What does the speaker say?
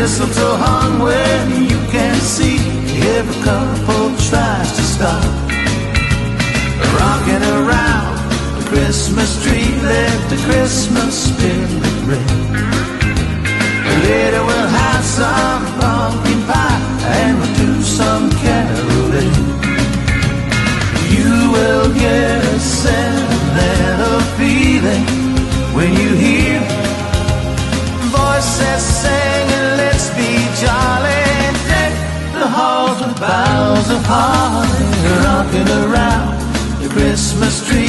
mistletoe hung where you can see. Every couple tries to stop. Rocking around the Christmas tree, let the Christmas spirit ring. Later we'll have some pumpkin pie and we'll do some caroling. You will get a sentimental feeling when you hear voices singing, let's be jolly. Deck the halls with boughs of holly, rocking around the Christmas tree.